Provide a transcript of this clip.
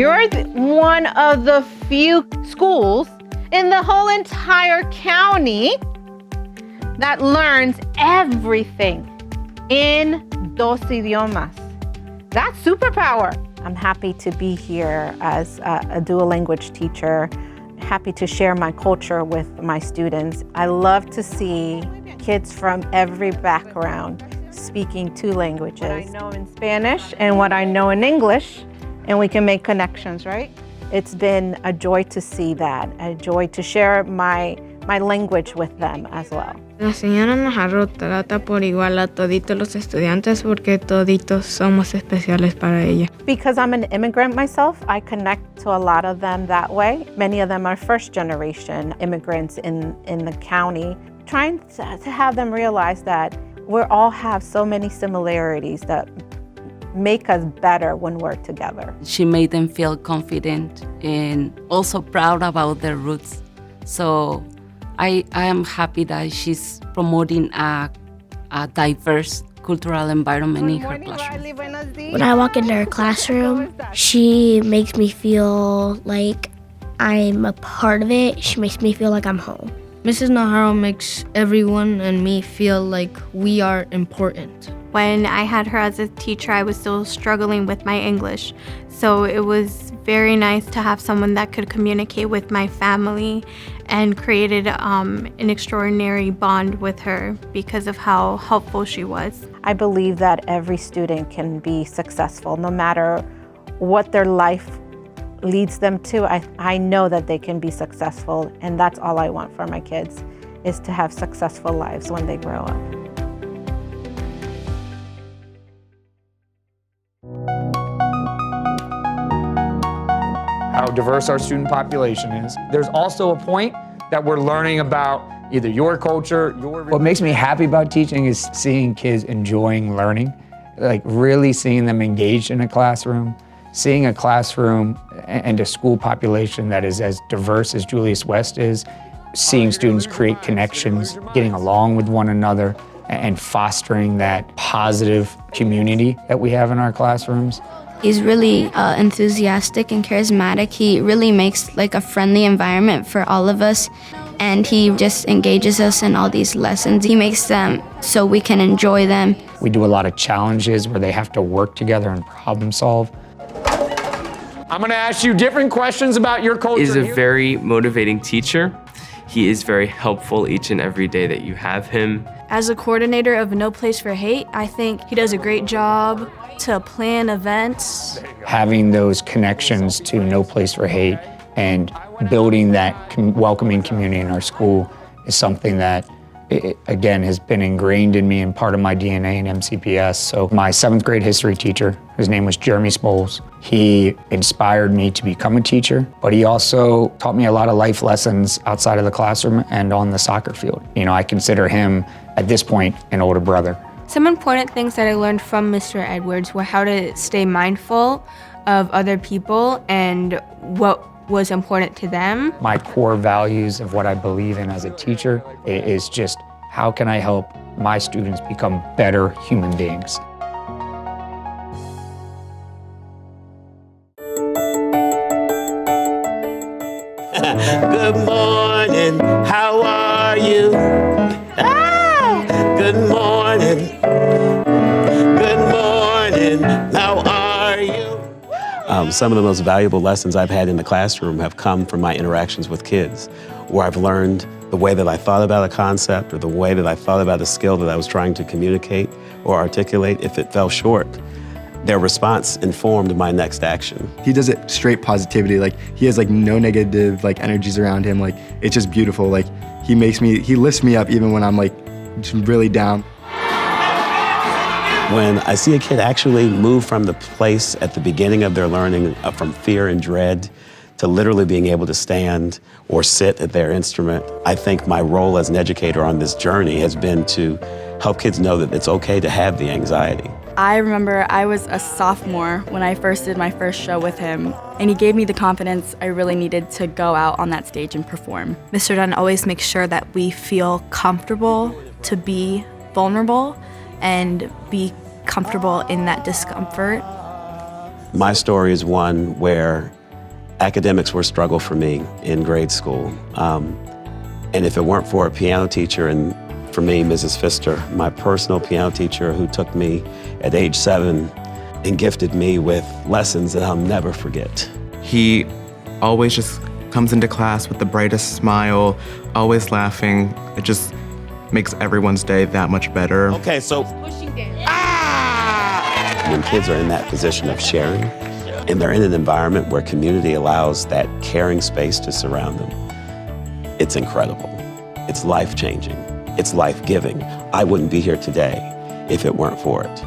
You're one of the few schools in the whole entire county that learns everything in dos idiomas. That's superpower. I'm happy to be here as a dual language teacher, happy to share my culture with my students. I love to see kids from every background speaking two languages. What I know in Spanish and what I know in English, and we can make connections, right? It's been a joy to see that, a joy to share my language with them as well. La señora Najarro trata por igual a toditos los estudiantes porque toditos somos especiales para ella. Because I'm an immigrant myself, I connect to a lot of them that way. Many of them are first generation immigrants in the county, trying to have them realize that we all have so many similarities that make us better when we're together. She made them feel confident and also proud about their roots. So I am happy that she's promoting a diverse cultural environment in her classroom. When I walk into her classroom, she makes me feel like I'm a part of it. She makes me feel like I'm home. Mrs. Najarro makes everyone and me feel like we are important. When I had her as a teacher, I was still struggling with my English. So it was very nice to have someone that could communicate with my family, and created an extraordinary bond with her because of how helpful she was. I believe that every student can be successful no matter what their life leads them to. I know that they can be successful, and that's all I want for my kids, is to have successful lives when they grow up. How diverse our student population is. There's also a point that we're learning about either your culture, What makes me happy about teaching is seeing kids enjoying learning, like really seeing them engaged in a classroom, seeing a classroom and a school population that is as diverse as Julius West is, seeing students create connections, getting along with one another, and fostering that positive community that we have in our classrooms. He's really enthusiastic and charismatic. He really makes like a friendly environment for all of us, and he just engages us in all these lessons. He makes them so we can enjoy them. We do a lot of challenges where they have to work together and problem solve. I'm gonna ask you different questions about your culture. He's a very motivating teacher. He is very helpful each and every day that you have him. As a coordinator of No Place for Hate, I think he does a great job to plan events. Having those connections to No Place for Hate and building that welcoming community in our school is something that, again, has been ingrained in me and part of my DNA in MCPS. So my 7th grade history teacher, his name was Jeremy Spoles, he inspired me to become a teacher, but he also taught me a lot of life lessons outside of the classroom and on the soccer field. You know, I consider him, at this point, an older brother. Some important things that I learned from Mr. Edwards were how to stay mindful of other people and what was important to them. My core values of what I believe in as a teacher is just how can I help my students become better human beings. Good morning, how are you? Good morning, how are you? Some of the most valuable lessons I've had in the classroom have come from my interactions with kids, where I've learned the way that I thought about a concept or the way that I thought about a skill that I was trying to communicate or articulate. If it fell short, their response informed my next action. He does it straight positivity. Like, he has like no negative like energies around him. Like, it's just beautiful. Like, he lifts me up even when I'm like really down. When I see a kid actually move from the place at the beginning of their learning, from fear and dread, to literally being able to stand or sit at their instrument, I think my role as an educator on this journey has been to help kids know that it's okay to have the anxiety. I remember I was a sophomore when I first did my first show with him, and he gave me the confidence I really needed to go out on that stage and perform. Mr. Dunn always makes sure that we feel comfortable to be vulnerable and be comfortable in that discomfort. My story is one where academics were a struggle for me in grade school. And if it weren't for a piano teacher, and for me, Mrs. Pfister, my personal piano teacher who took me at age 7 and gifted me with lessons that I'll never forget. He always just comes into class with the brightest smile, always laughing. It just makes everyone's day that much better. Okay, so when kids are in that position of sharing, and they're in an environment where community allows that caring space to surround them, it's incredible. It's life-changing. It's life-giving. I wouldn't be here today if it weren't for it.